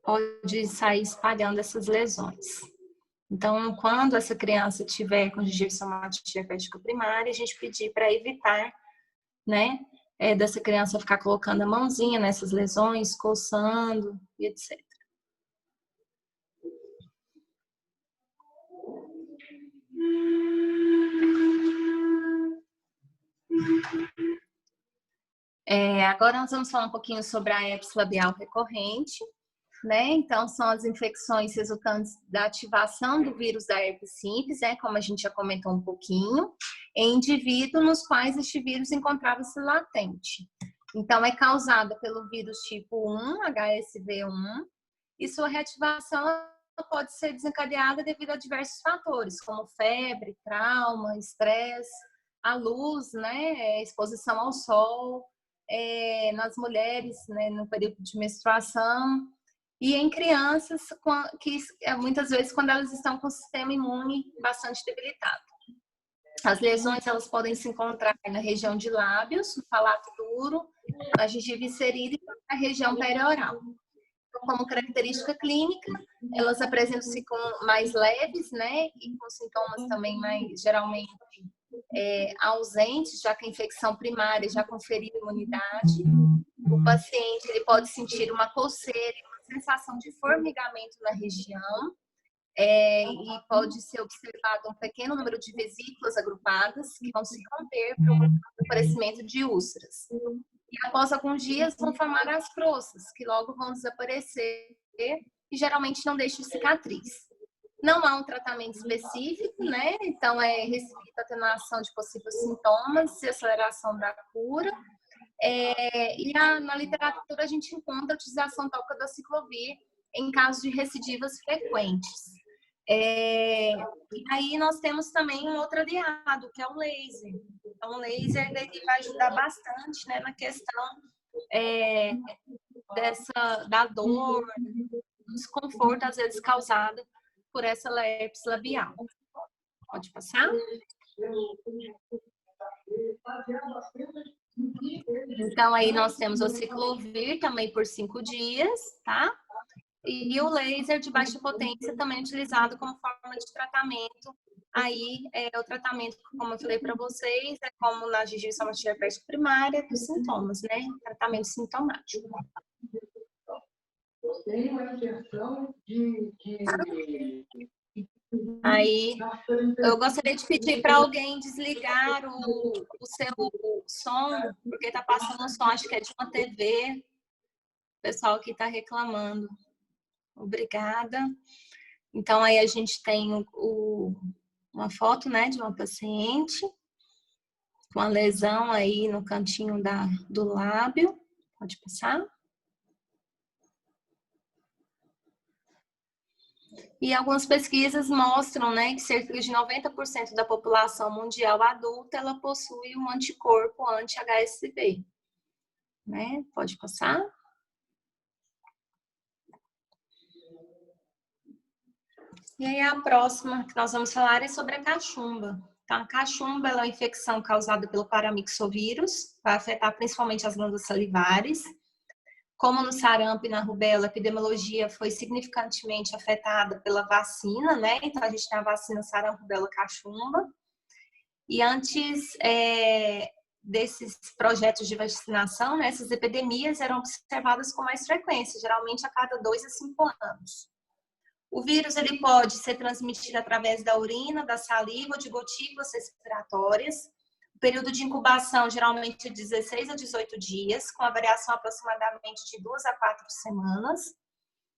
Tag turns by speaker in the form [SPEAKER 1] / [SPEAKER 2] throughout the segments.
[SPEAKER 1] pode sair espalhando essas lesões. Então, quando essa criança tiver conjuntivite somática diabética primária, a gente pedir para evitar, né, dessa criança ficar colocando a mãozinha nessas lesões, coçando e etc. Agora nós vamos falar um pouquinho sobre a herpes labial recorrente, né? Então, são as infecções resultantes da ativação do vírus da herpes simples, né? Como a gente já comentou um pouquinho, em indivíduos nos quais este vírus encontrava-se latente. Então, é causada pelo vírus tipo 1, HSV1, e sua reativação pode ser desencadeada devido a diversos fatores, como febre, trauma, estresse, a luz, né? Exposição ao sol, nas mulheres, né? No período de menstruação, e em crianças, que muitas vezes quando elas estão com o sistema imune bastante debilitado. As lesões, elas podem se encontrar na região de lábios, no palato duro, na gengiva inserida e na região perioral. Então, como característica clínica, elas apresentam-se com mais leves, né, e com sintomas também mais, geralmente, ausentes, já que a infecção primária já conferiu imunidade. O paciente, ele pode sentir uma coceira, sensação de formigamento na região, e pode ser observado um pequeno número de vesículas agrupadas que vão se romper para o aparecimento de úlceras. E após alguns dias vão formar as croças, que logo vão desaparecer e geralmente não deixam cicatriz. Não há um tratamento específico, né? Então é restrita a atenuação de possíveis sintomas e aceleração da cura. Na literatura a gente encontra a utilização tópica da ciclovir em casos de recidivas frequentes. E aí nós temos também um outro aliado, que é o laser. Então, o laser ele vai ajudar bastante, né, na questão da dor, do desconforto, às vezes, causado por essa herpes labial. Pode passar? Então, aí nós temos o ciclovir também por 5 dias, tá? E o laser de baixa potência também utilizado como forma de tratamento. Aí, o tratamento, como eu falei para vocês, é como na gengivite somática diabética primária, dos sintomas, né? Tratamento sintomático. Tem uma injeção Aí, eu gostaria de pedir para alguém desligar o seu som, porque está passando o som, acho que é de uma TV. O pessoal aqui está reclamando. Obrigada. Então, aí a gente tem uma foto, né, de uma paciente com a lesão aí no cantinho do lábio. Pode passar. E algumas pesquisas mostram, né, que cerca de 90% da população mundial adulta, ela possui um anticorpo anti-HSV. Né? Pode passar. E aí a próxima que nós vamos falar é sobre a cachumba. Então, a cachumba é uma infecção causada pelo paramyxovírus, vai afetar principalmente as glândulas salivares. Como no sarampo e na rubéola, a epidemiologia foi significantemente afetada pela vacina, né? Então, a gente tem a vacina sarampo, rubéola, cachumba. E antes desses projetos de vacinação, né, essas epidemias eram observadas com mais frequência, geralmente a cada 2 a 5 anos. O vírus ele pode ser transmitido através da urina, da saliva ou de gotículas respiratórias. O período de incubação geralmente é de 16 a 18 dias, com a variação aproximadamente de 2 a 4 semanas.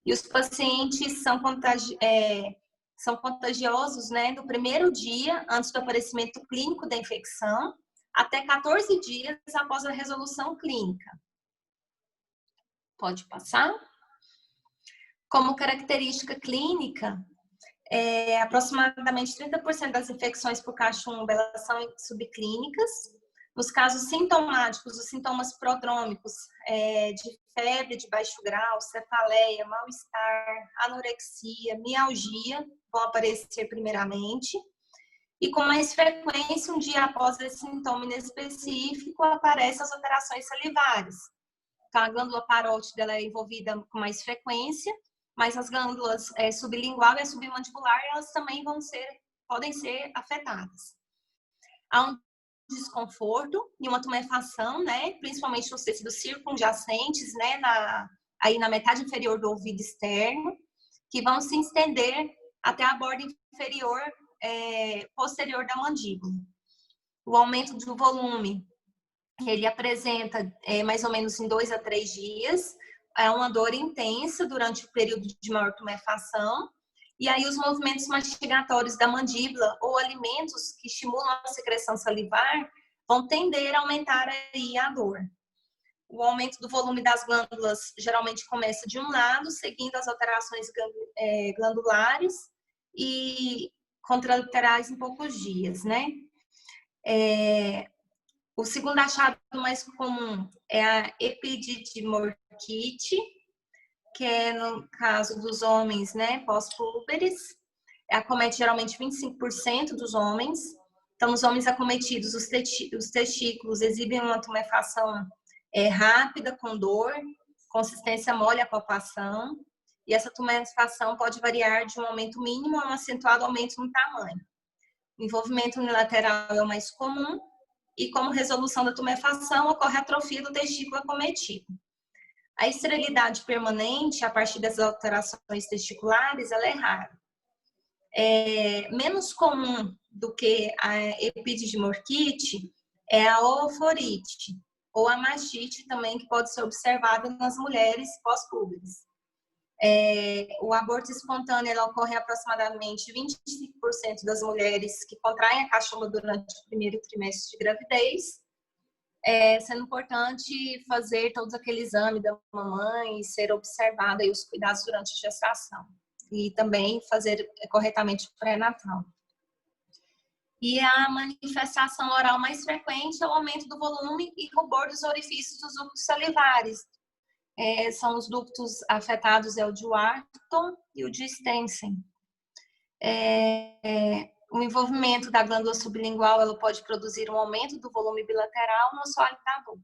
[SPEAKER 1] E os pacientes são contagiosos, né, do primeiro dia antes do aparecimento clínico da infecção até 14 dias após a resolução clínica. Pode passar. Como característica clínica, aproximadamente 30% das infecções por cachumba elas são subclínicas. Nos casos sintomáticos, os sintomas prodrômicos de febre de baixo grau, cefaleia, mal-estar, anorexia, mialgia vão aparecer primeiramente. E com mais frequência, um dia após esse sintoma inespecífico, aparecem as alterações salivares. Então, a glândula parótida ela é envolvida com mais frequência mas as glândulas sublingual e a submandibular, elas também podem ser afetadas. Há um desconforto e uma tumefação, né, principalmente nos tecidos circunjacentes, né, aí na metade inferior do ouvido externo, que vão se estender até a borda inferior posterior da mandíbula. O aumento do volume, ele apresenta mais ou menos em 2 a 3 dias, é uma dor intensa durante o período de maior tumefação, e aí os movimentos mastigatórios da mandíbula ou alimentos que estimulam a secreção salivar vão tender a aumentar aí a dor. O aumento do volume das glândulas geralmente começa de um lado, seguindo as alterações glandulares e contralaterais em poucos dias, né? O segundo achado mais comum é a epididimorquite, que é no caso dos homens, né, pós-púberes, acomete geralmente 25% dos homens. Então, os homens acometidos, os testículos exibem uma tumefação rápida, com dor, consistência mole à palpação, e essa tumefação pode variar de um aumento mínimo a um acentuado aumento no tamanho. O envolvimento unilateral é o mais comum, e como resolução da tumefação, ocorre a atrofia do testículo acometido. A esterilidade permanente, a partir das alterações testiculares, ela é rara. Menos comum do que a epididimorquite é a ooforite, ou a mastite também, que pode ser observada nas mulheres pós-púberes. O aborto espontâneo ele ocorre em aproximadamente 25% das mulheres que contraem a cachumba durante o primeiro trimestre de gravidez, sendo importante fazer todos aqueles exames da mamãe e ser observada os cuidados durante a gestação. E também fazer corretamente o pré-natal. E a manifestação oral mais frequente é o aumento do volume e rubor dos orifícios dos ductos salivares. São os ductos afetados, o de Wharton e o de Stensen. O envolvimento da glândula sublingual ela pode produzir um aumento do volume bilateral no sólido da boca.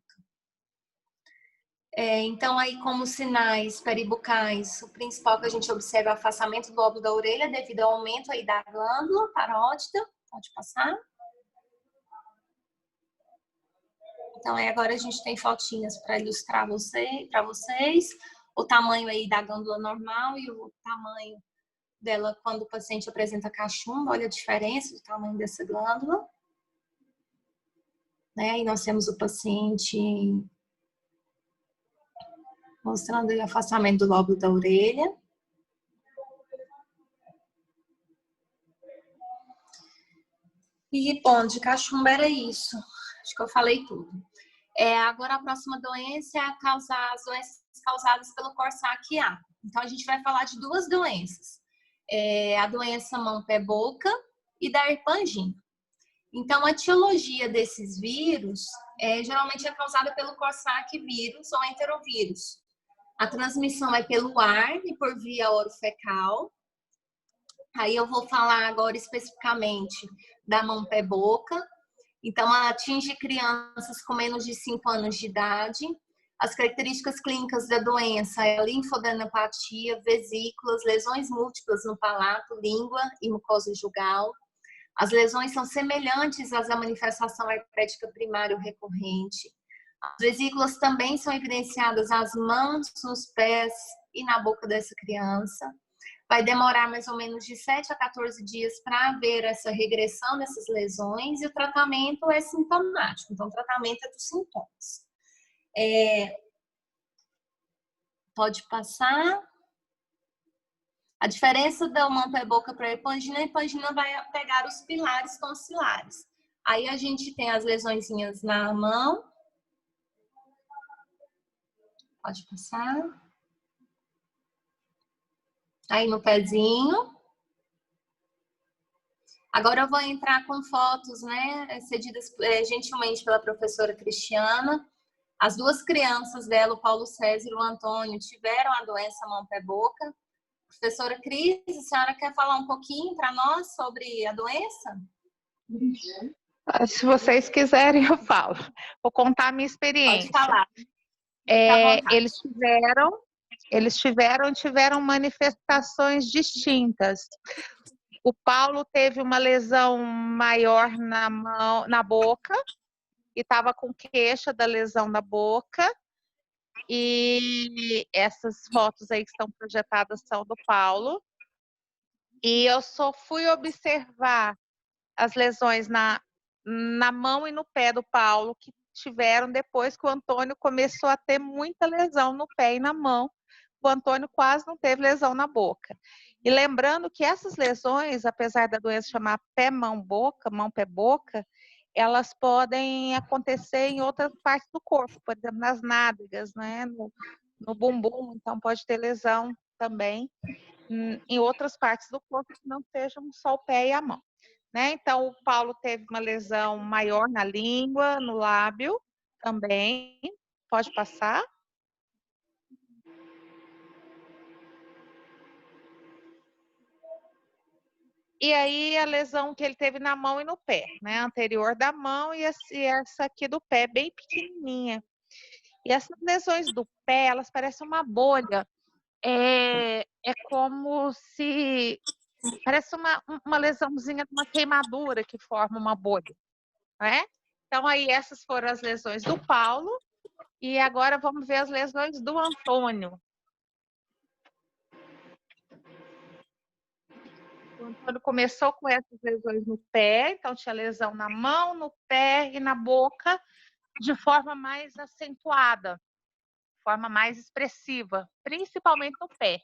[SPEAKER 1] Então, aí como sinais peribucais, o principal que a gente observa é o afastamento do lóbulo da orelha devido ao aumento aí da glândula parótida. Pode passar. Então, agora a gente tem fotinhas para ilustrar para vocês o tamanho aí da glândula normal e o tamanho dela quando o paciente apresenta cachumba. Olha a diferença do tamanho dessa glândula. E nós temos o paciente mostrando o afastamento do lóbulo da orelha. E, bom, de cachumba era isso. Acho que eu falei tudo. Agora, a próxima doença é as doenças causadas pelo Coxsackie-A. Então, a gente vai falar de duas doenças. A doença mão-pé-boca e da herpangina. Então, a etiologia desses vírus geralmente é causada pelo Coxsackie vírus ou enterovírus. A transmissão é pelo ar e por via orofecal. Aí eu vou falar agora especificamente da mão-pé-boca. Então, ela atinge crianças com menos de 5 anos de idade. As características clínicas da doença é linfadenopatia, vesículas, lesões múltiplas no palato, língua e mucosa jugal. As lesões são semelhantes às da manifestação herpética primária ou recorrente. As vesículas também são evidenciadas nas mãos, nos pés e na boca dessa criança. Vai demorar mais ou menos de 7 a 14 dias para haver essa regressão dessas lesões e o tratamento é sintomático. Então, o tratamento é dos sintomas. Pode passar. A diferença da mão-pé-boca para a herpangina vai pegar os pilares tonsiliares. Aí a gente tem as lesõezinhas na mão. Pode passar. Aí no pezinho. Agora eu vou entrar com fotos, né, cedidas gentilmente pela professora Cristiana. As duas crianças dela, o Paulo César e o Antônio, tiveram a doença mão-pé-boca. Professora Cris, a senhora quer falar um pouquinho para nós sobre a doença?
[SPEAKER 2] Se vocês quiserem, eu falo. Vou contar a minha experiência.
[SPEAKER 1] Pode falar.
[SPEAKER 2] Eles tiveram eles tiveram manifestações distintas. O Paulo teve uma lesão maior na mão, na boca, e estava com queixa da lesão da boca. E essas fotos aí que estão projetadas são do Paulo. E eu só fui observar as lesões na mão e no pé do Paulo, que tiveram depois que o Antônio começou a ter muita lesão no pé e na mão. O Antônio quase não teve lesão na boca. E lembrando que essas lesões, apesar da doença chamar pé-mão-boca, mão-pé-boca, elas podem acontecer em outras partes do corpo, por exemplo, nas nádegas, né? No bumbum, então pode ter lesão também em outras partes do corpo que não sejam só o pé e a mão. Né? Então, o Paulo teve uma lesão maior na língua, no lábio também. Pode passar. E aí, a lesão que ele teve na mão e no pé, né? Anterior da mão e essa aqui do pé, bem pequenininha. E essas lesões do pé, elas parecem uma bolha. É como se... Parece uma lesãozinha de uma queimadura que forma uma bolha, né? Então, aí, essas foram as lesões do Paulo. E agora vamos ver as lesões do Antônio. O Antônio começou com essas lesões no pé, então tinha lesão na mão, no pé e na boca, de forma mais acentuada, de forma mais expressiva, principalmente no pé.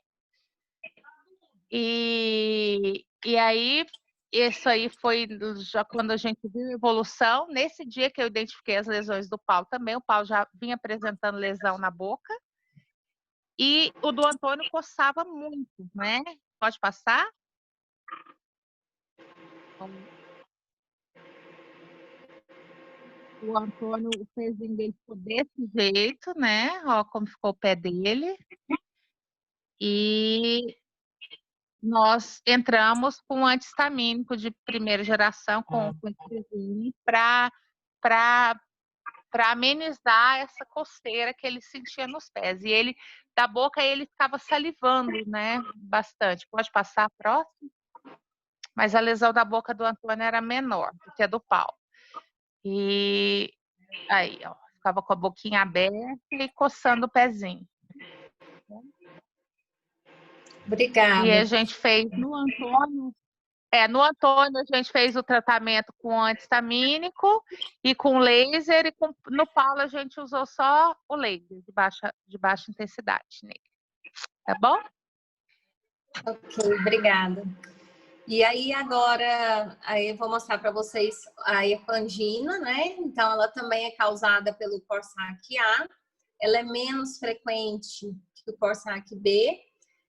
[SPEAKER 2] E aí, isso aí foi já quando a gente viu a evolução. Nesse dia que eu identifiquei as lesões do Paulo também, o Paulo já vinha apresentando lesão na boca. E o do Antônio coçava muito, né? Pode passar? O Antônio, o pezinho dele ficou desse jeito, né? Ó, como ficou o pé dele. E nós entramos com um anti-histamínico de primeira geração, com para amenizar essa coceira que ele sentia nos pés. E ele, da boca, ele ficava salivando, né? Bastante. Pode passar a próxima? Mas a lesão da boca do Antônio era menor do que a do Paulo. E aí, ó, ficava com a boquinha aberta e coçando o pezinho.
[SPEAKER 1] Obrigada.
[SPEAKER 2] E a gente fez no Antônio a gente fez o tratamento com anti-histamínico e com laser, e no Paulo a gente usou só o laser de baixa intensidade nele. Tá bom?
[SPEAKER 1] Ok, obrigada. E aí agora, aí eu vou mostrar para vocês a epangina, né? Então ela também é causada pelo Corsaic-A. Ela é menos frequente que o Corsaic-B.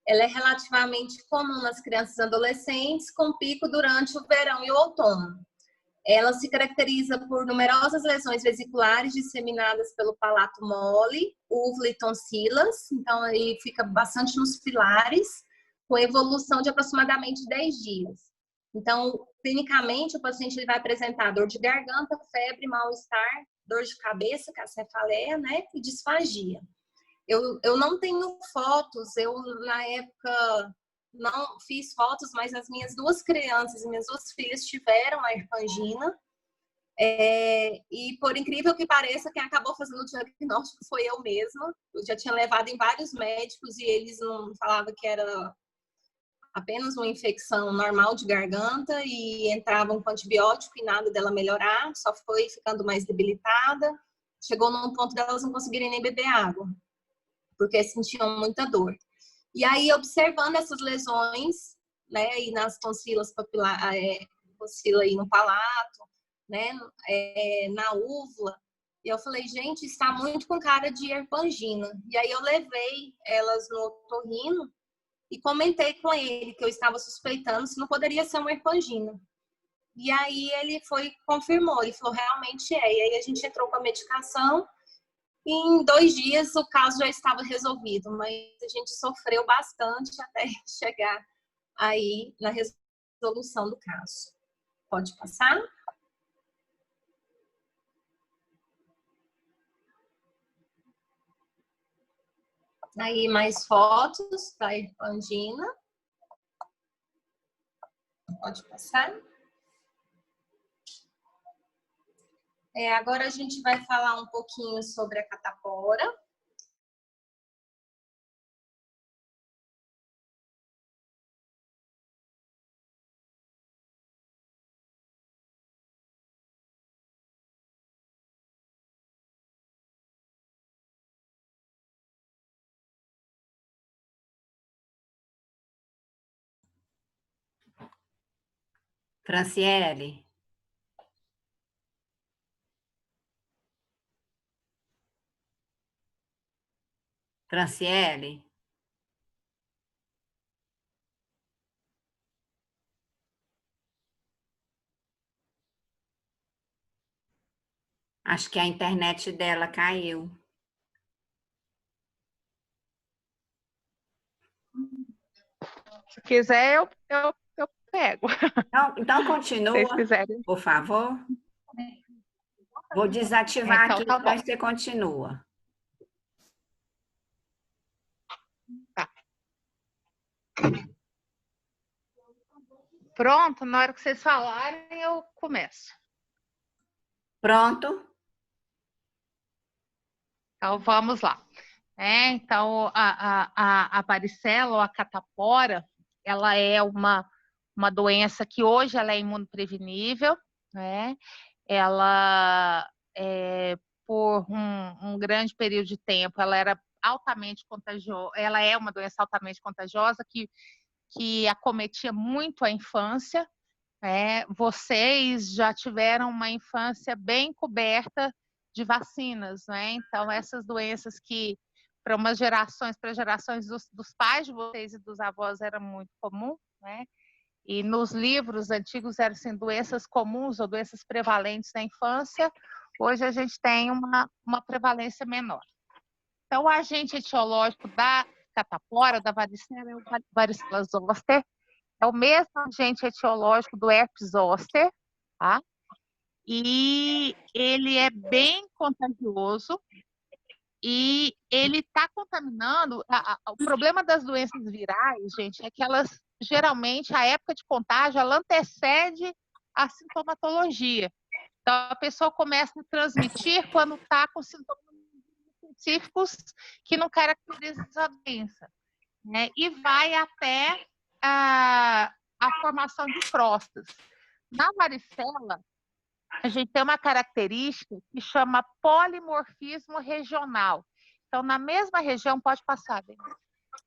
[SPEAKER 1] Ela é relativamente comum nas crianças e adolescentes, com pico durante o verão e o outono. Ela se caracteriza por numerosas lesões vesiculares disseminadas pelo palato mole, úvula e tonsilas. Então aí fica bastante nos pilares, com evolução de aproximadamente 10 dias. Então, clinicamente, o paciente ele vai apresentar dor de garganta, febre, mal-estar, dor de cabeça, que é a cefaleia, né, e disfagia. Eu não tenho fotos, eu na época não fiz fotos, mas as minhas duas crianças, minhas duas filhas tiveram a herpangina. E por incrível que pareça, quem acabou fazendo o diagnóstico foi eu mesma. Eu já tinha levado em vários médicos e eles não falavam que era apenas uma infecção normal de garganta e entravam com antibiótico e nada dela melhorar, só foi ficando mais debilitada. Chegou num ponto delas não conseguirem nem beber água, porque sentiam muita dor. E aí, observando essas lesões, né, e nas tonsilas papilares, tonsila aí no palato, né, na úvula, e eu falei, gente, está muito com cara de herpangina. E aí eu levei elas no otorrino e comentei com ele que eu estava suspeitando se não poderia ser uma herpangina. E aí ele confirmou, ele falou, realmente é. E aí a gente entrou com a medicação e em 2 dias o caso já estava resolvido, mas a gente sofreu bastante até chegar aí na resolução do caso. Pode passar? Aí mais fotos da angina. Pode passar. Agora a gente vai falar um pouquinho sobre a catapora.
[SPEAKER 3] Franciele. Franciele. Acho que a internet dela caiu.
[SPEAKER 2] Se quiser, eu pego.
[SPEAKER 3] Então continua,
[SPEAKER 2] Se vocês quiserem.
[SPEAKER 3] por favor. Vou desativar
[SPEAKER 2] Então,
[SPEAKER 3] aqui,
[SPEAKER 2] tá bom.
[SPEAKER 3] depois você continua.
[SPEAKER 2] Tá. Pronto, na hora que vocês falarem, eu começo.
[SPEAKER 3] Pronto?
[SPEAKER 2] Então, vamos lá. Então, a varicela ou a catapora, ela é uma doença que hoje ela é imunoprevenível, né? Ela, por um grande período de tempo, ela era altamente contagiosa, ela é uma doença altamente contagiosa que acometia muito a infância. Vocês já tiveram uma infância bem coberta de vacinas, né? Então, essas doenças que para gerações dos pais de vocês e dos avós era muito comum, né? E nos livros antigos eram assim, doenças comuns ou doenças prevalentes na infância. Hoje a gente tem uma prevalência menor. Então, o agente etiológico da catapora, da varicela, é o varicela zoster. É o mesmo agente etiológico do herpes zoster, tá? E ele é bem contagioso e ele está contaminando. O problema das doenças virais, gente, é que elas, geralmente, a época de contágio, ela antecede a sintomatologia. Então, a pessoa começa a transmitir quando está com sintomas específicos que não caracterizam a doença, né? E vai até a formação de crostas. Na varicela, a gente tem uma característica que chama polimorfismo regional. Então, na mesma região, pode passar, Denise.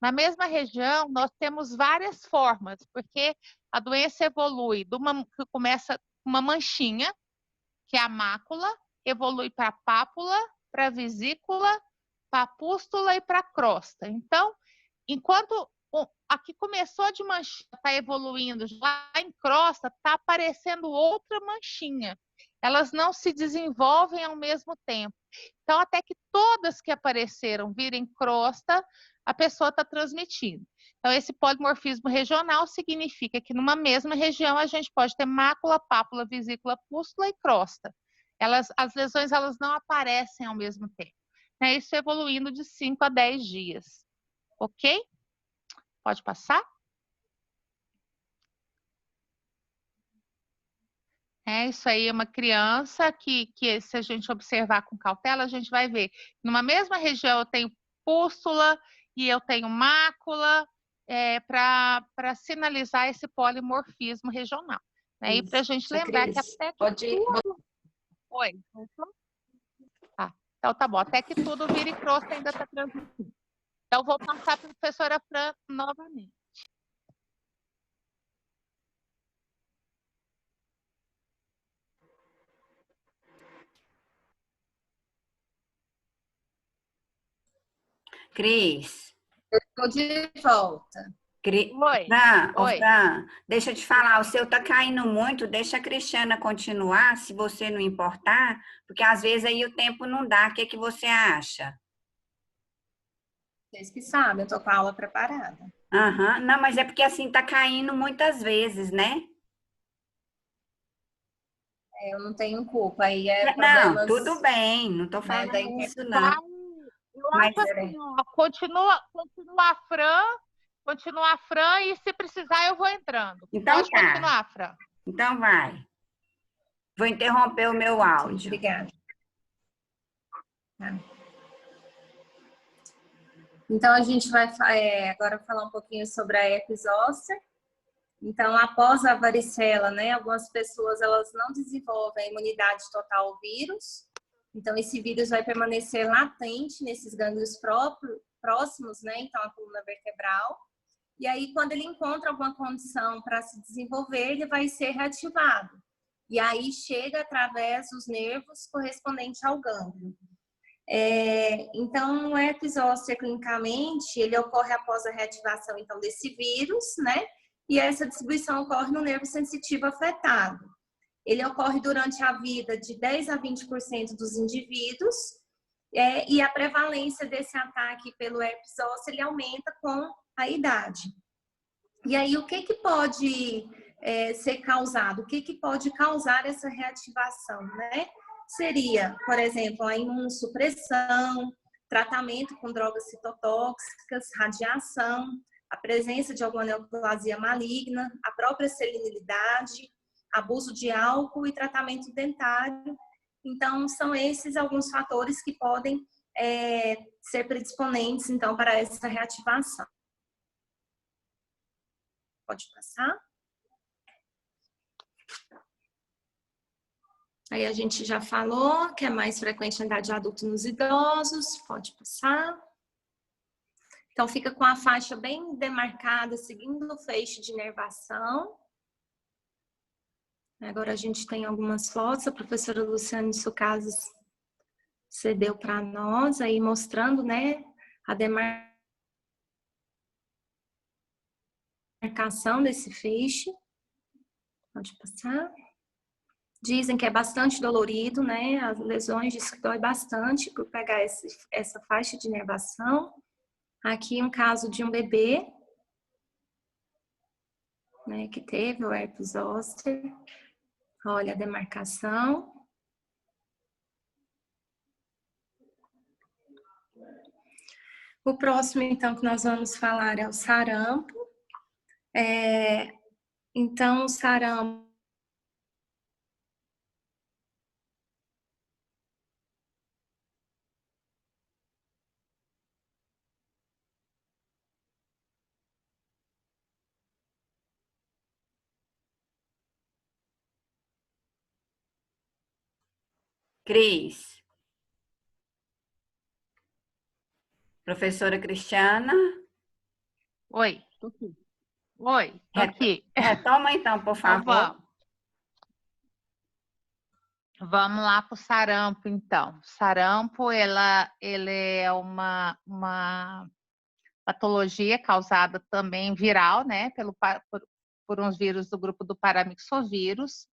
[SPEAKER 2] Na mesma região, nós temos várias formas, porque a doença evolui que começa com uma manchinha, que é a mácula, evolui para a pápula, para a vesícula, para a pústula e para a crosta. Então, enquanto a que começou de manchinha está evoluindo lá em crosta, está aparecendo outra manchinha. Elas não se desenvolvem ao mesmo tempo. Então, até que todas que apareceram virem crosta, a pessoa está transmitindo. Então, esse polimorfismo regional significa que numa mesma região a gente pode ter mácula, pápula, vesícula, pústula e crosta. As lesões elas não aparecem ao mesmo tempo. Isso evoluindo de 5 a 10 dias. Ok? Pode passar? Isso aí é uma criança que se a gente observar com cautela, a gente vai ver. Numa mesma região eu tenho pústula e eu tenho mácula para sinalizar esse polimorfismo regional. E para a gente lembrar que até que tudo... Oi. Então tá bom, até que tudo vire crosta ainda está transmitindo. Então vou passar para a professora Fran novamente.
[SPEAKER 3] Cris.
[SPEAKER 1] Estou de volta.
[SPEAKER 2] Oi.
[SPEAKER 3] Fran, deixa eu te falar, o seu tá caindo muito, deixa a Cristiana continuar, se você não importar, porque às vezes aí o tempo não dá. O que que você acha?
[SPEAKER 1] Vocês que sabem, eu estou com a aula preparada.
[SPEAKER 3] Não, mas é porque assim tá caindo muitas vezes, né?
[SPEAKER 1] Eu não tenho culpa, aí
[SPEAKER 3] Não,
[SPEAKER 1] problemas,
[SPEAKER 3] tudo bem, não tô
[SPEAKER 1] né,
[SPEAKER 3] falando
[SPEAKER 1] da
[SPEAKER 3] isso, não.
[SPEAKER 2] Eu
[SPEAKER 3] Mas
[SPEAKER 2] acho assim, ó, continua a Fran e se precisar eu vou entrando.
[SPEAKER 3] então
[SPEAKER 2] Pode
[SPEAKER 3] tá.
[SPEAKER 2] continuar, Fran.
[SPEAKER 3] Então vai. Vou interromper o meu áudio.
[SPEAKER 1] Obrigada. Então, a gente vai agora falar um pouquinho sobre a herpes zoster. Então, após a varicela, né, algumas pessoas elas não desenvolvem a imunidade total ao vírus. Então, esse vírus vai permanecer latente nesses gânglios próximos, né, então a coluna vertebral. E aí, quando ele encontra alguma condição para se desenvolver, ele vai ser reativado. E aí chega através dos nervos correspondentes ao gânglio. Então, o herpes zoster, clinicamente, ele ocorre após a reativação, então, desse vírus, né? E essa distribuição ocorre no nervo sensitivo afetado. Ele ocorre durante a vida de 10 a 20% dos indivíduos, e a prevalência desse ataque pelo herpes zoster, ele aumenta com a idade. E aí, o que pode ser causado? O que pode causar essa reativação, né? Seria, por exemplo, a imunossupressão, tratamento com drogas citotóxicas, radiação, a presença de alguma neoplasia maligna, a própria selinidade, abuso de álcool e tratamento dentário. Então, são esses alguns fatores que podem ser predisponentes, então, para essa reativação. Pode passar. Aí a gente já falou que é mais frequente na idade adulta nos idosos. Pode passar. Então, fica com a faixa bem demarcada, seguindo o feixe de inervação. Agora a gente tem algumas fotos. A professora Luciane Sucazes cedeu para nós, aí mostrando, né, a demarcação desse feixe. Pode passar. Dizem que é bastante dolorido, né? As lesões dizem que dói bastante por pegar essa faixa de inervação. Aqui um caso de um bebê, né, que teve o herpes zoster. Olha a demarcação. O próximo, então, que nós vamos falar é o sarampo. Então, o sarampo
[SPEAKER 3] Cris. Professora Cristiana.
[SPEAKER 2] Oi, tô aqui. Oi, tô aqui.
[SPEAKER 3] Retoma então, por favor.
[SPEAKER 2] Vamos lá para o sarampo, então. Sarampo, ele é uma patologia causada também viral, né, por uns vírus do grupo do paramyxovírus.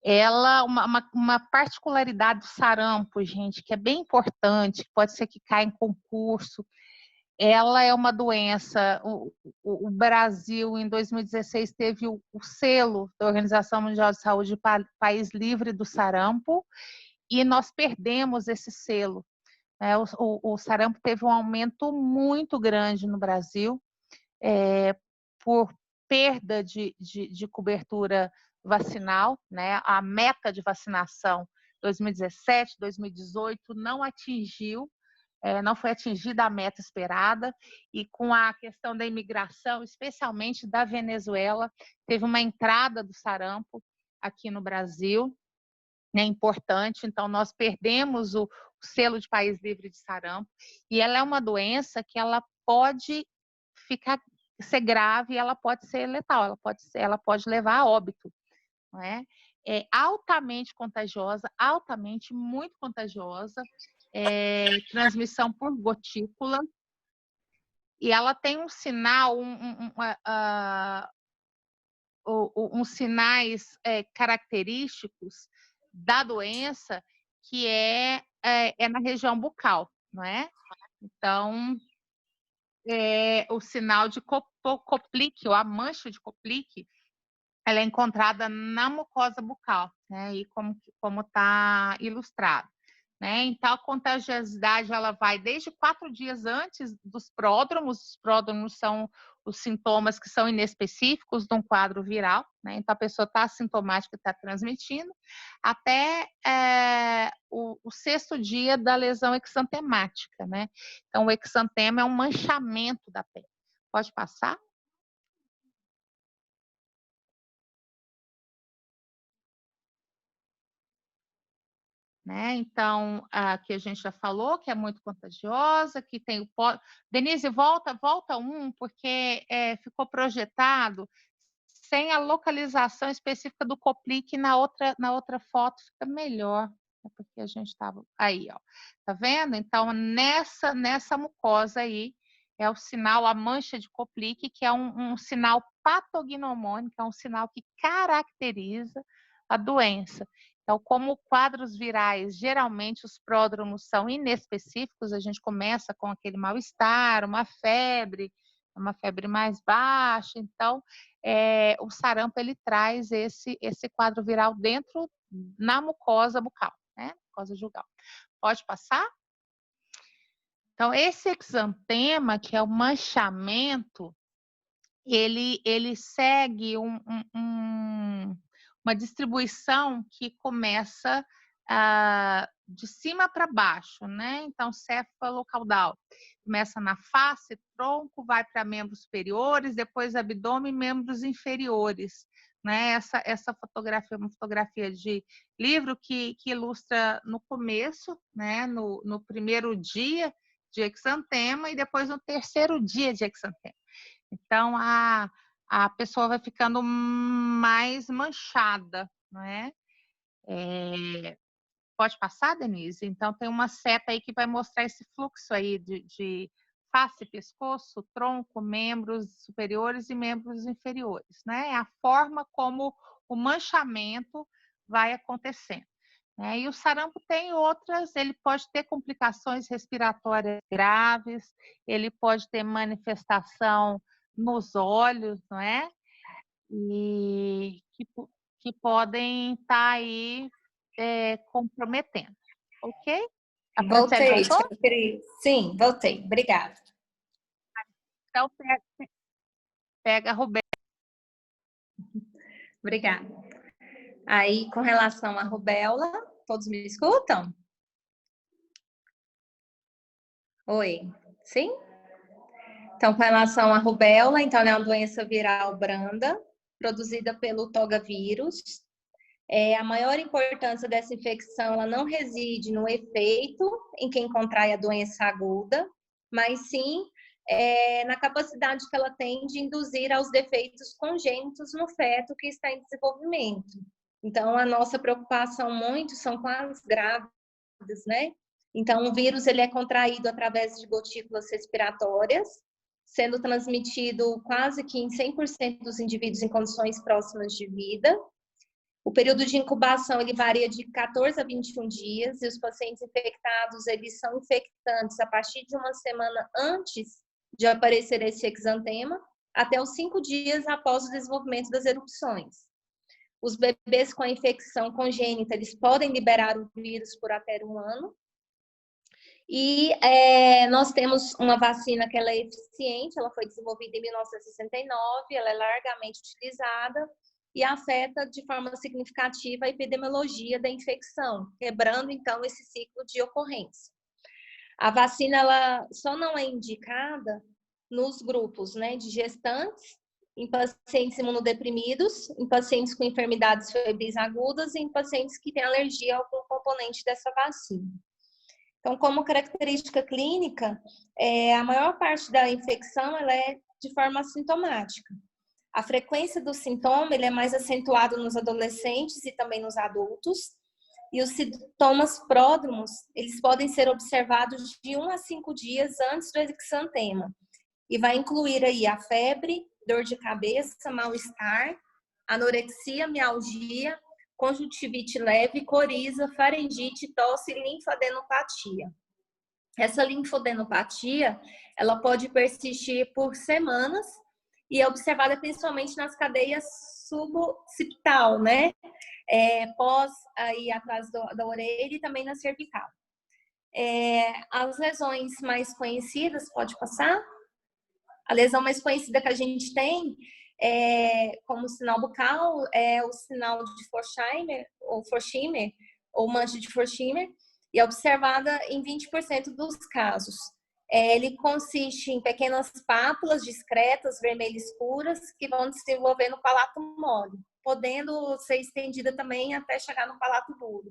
[SPEAKER 2] Ela, uma particularidade do sarampo, gente, que é bem importante, pode ser que caia em concurso. Ela é uma doença, o Brasil, em 2016, teve o selo da Organização Mundial de Saúde de País Livre do Sarampo, e nós perdemos esse selo. O sarampo teve um aumento muito grande no Brasil, por perda de cobertura vacinal, né? A meta de vacinação 2017, 2018 não atingiu, não foi atingida a meta esperada, e com a questão da imigração, especialmente da Venezuela, teve uma entrada do sarampo aqui no Brasil, né, importante. Então, nós perdemos o selo de país livre de sarampo, e ela é uma doença que ela pode ser grave, ela pode ser letal, ela pode levar a óbito, não é? É altamente contagiosa, muito contagiosa, transmissão por gotícula, e ela tem um sinal, uns sinais característicos da doença, que é na região bucal, não é? Então, o sinal de Koplik, ou a mancha de Koplik, ela é encontrada na mucosa bucal, né? E como está ilustrado. né? Então, a contagiosidade ela vai desde 4 dias antes dos pródromos. Os pródromos são os sintomas que são inespecíficos de um quadro viral, né? Então, a pessoa está assintomática e está transmitindo, até o 6º dia da lesão exantemática, né? Então, o exantema é um manchamento da pele. Pode passar? Né? Então, aqui a gente já falou que é muito contagiosa, que tem o Denise, volta porque ficou projetado sem a localização específica do Coplic, na outra foto fica melhor, é porque a gente estava aí, ó. Tá vendo? Então, nessa mucosa aí é o sinal, a mancha de Coplic, que é um sinal patognomônico, é um sinal que caracteriza a doença. Então, como quadros virais, geralmente os pródromos são inespecíficos, a gente começa com aquele mal-estar, uma febre mais baixa. Então, o sarampo ele traz esse quadro viral dentro na mucosa bucal, né? Mucosa jugal. Pode passar? Então, esse exantema, que é o manchamento, ele segue uma distribuição que começa de cima para baixo, né? Então, céfalo-caudal. Começa na face, tronco, vai para membros superiores, depois abdômen e membros inferiores. Né? Essa fotografia é uma fotografia de livro que ilustra no começo, né? No primeiro dia de exantema e depois no 3º dia de exantema. Então, a pessoa vai ficando mais manchada, não é? Pode passar, Denise? Então, tem uma seta aí que vai mostrar esse fluxo aí de face, pescoço, tronco, membros superiores e membros inferiores, né? É a forma como o manchamento vai acontecendo. Né? E o sarampo tem outras, ele pode ter complicações respiratórias graves, ele pode ter manifestação nos olhos, não é? E que podem estar aí comprometendo, ok? A Franciele
[SPEAKER 1] Voltei,
[SPEAKER 2] voltou?
[SPEAKER 1] sim, voltei. Obrigada.
[SPEAKER 2] Então, pega a Roberta.
[SPEAKER 1] Obrigada. Aí, com relação à rubéola, todos me escutam? Oi, sim? Então, com relação à rubéola, então, é uma doença viral branda, produzida pelo togavírus. A maior importância dessa infecção, ela não reside no efeito em quem contrai a doença aguda, mas sim na capacidade que ela tem de induzir aos defeitos congênitos no feto que está em desenvolvimento. Então, a nossa preocupação muito são com as grávidas, né? Então, o vírus ele é contraído através de gotículas respiratórias, sendo transmitido quase que em 100% dos indivíduos em condições próximas de vida. O período de incubação ele varia de 14 a 21 dias e os pacientes infectados eles são infectantes a partir de uma semana antes de aparecer esse exantema até os 5 dias após o desenvolvimento das erupções. Os bebês com a infecção congênita eles podem liberar o vírus por até 1 ano. E nós temos uma vacina que ela é eficiente, ela foi desenvolvida em 1969, ela é largamente utilizada e afeta de forma significativa a epidemiologia da infecção, quebrando então esse ciclo de ocorrência. A vacina ela só não é indicada nos grupos, né, de gestantes, em pacientes imunodeprimidos, em pacientes com enfermidades febris agudas e em pacientes que têm alergia a algum componente dessa vacina. Então, como característica clínica, a maior parte da infecção ela é de forma assintomática. A frequência do sintoma ele é mais acentuado nos adolescentes e também nos adultos. E os sintomas pródromos, eles podem ser observados de 1 a 5 dias antes do exantema. E vai incluir aí a febre, dor de cabeça, mal-estar, anorexia, mialgia, conjuntivite leve, coriza, faringite, tosse e linfadenopatia. Essa linfadenopatia, ela pode persistir por semanas e é observada principalmente nas cadeias suboccipital, né? Pós aí atrás da orelha e também na cervical. As lesões mais conhecidas, pode passar? A lesão mais conhecida que a gente tem como sinal bucal é o sinal de Forchheimer, ou mancha de Forchheimer, e é observada em 20% dos casos. Ele consiste em pequenas pápulas discretas, vermelhas escuras, que vão desenvolver no palato mole, podendo ser estendida também até chegar no palato duro.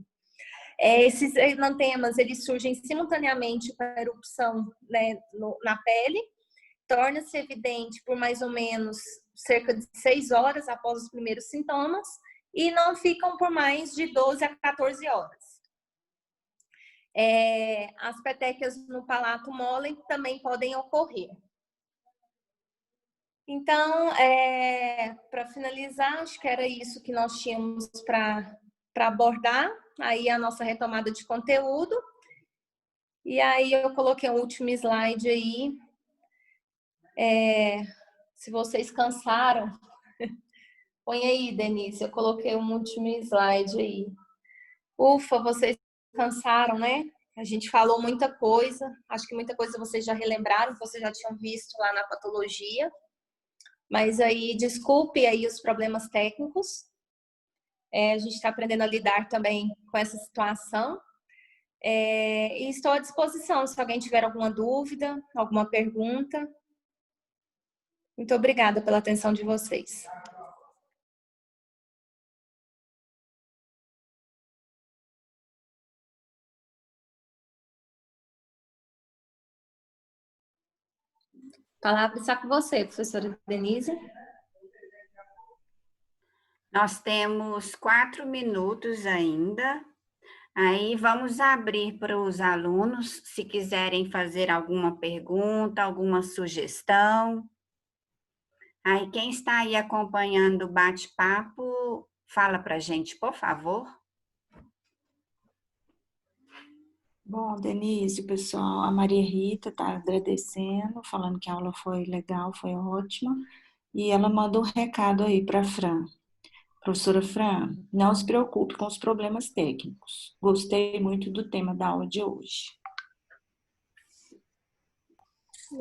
[SPEAKER 1] Esses enantemas, eles surgem simultaneamente com a erupção, né, na pele, torna-se evidente por mais ou menos cerca de 6 horas após os primeiros sintomas e não ficam por mais de 12 a 14 horas. As petequias no palato mole também podem ocorrer. Então, para finalizar, acho que era isso que nós tínhamos para abordar, aí a nossa retomada de conteúdo. E aí eu coloquei um último slide aí. Se vocês cansaram, põe aí, Denise, eu coloquei um último slide aí. Ufa, vocês cansaram, né? A gente falou muita coisa, acho que muita coisa vocês já relembraram, vocês já tinham visto lá na patologia. Mas aí, desculpe aí os problemas técnicos. A gente está aprendendo a lidar também com essa situação. E estou à disposição, se alguém tiver alguma dúvida, alguma pergunta. Muito obrigada pela atenção de vocês. A palavra está com você, professora Denise.
[SPEAKER 3] Nós temos 4 minutos ainda. Aí vamos abrir para os alunos, se quiserem fazer alguma pergunta, alguma sugestão. Aí quem está aí acompanhando o bate-papo, fala para a gente, por favor.
[SPEAKER 4] Bom, Denise, pessoal, a Maria Rita está agradecendo, falando que a aula foi legal, foi ótima, e ela manda um recado aí para a Fran. Professora Fran, não se preocupe com os problemas técnicos. Gostei muito do tema da aula de hoje.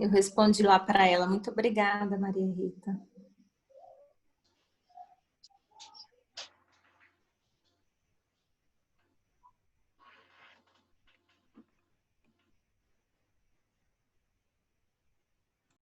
[SPEAKER 1] Eu respondi lá para ela. Muito obrigada, Maria Rita.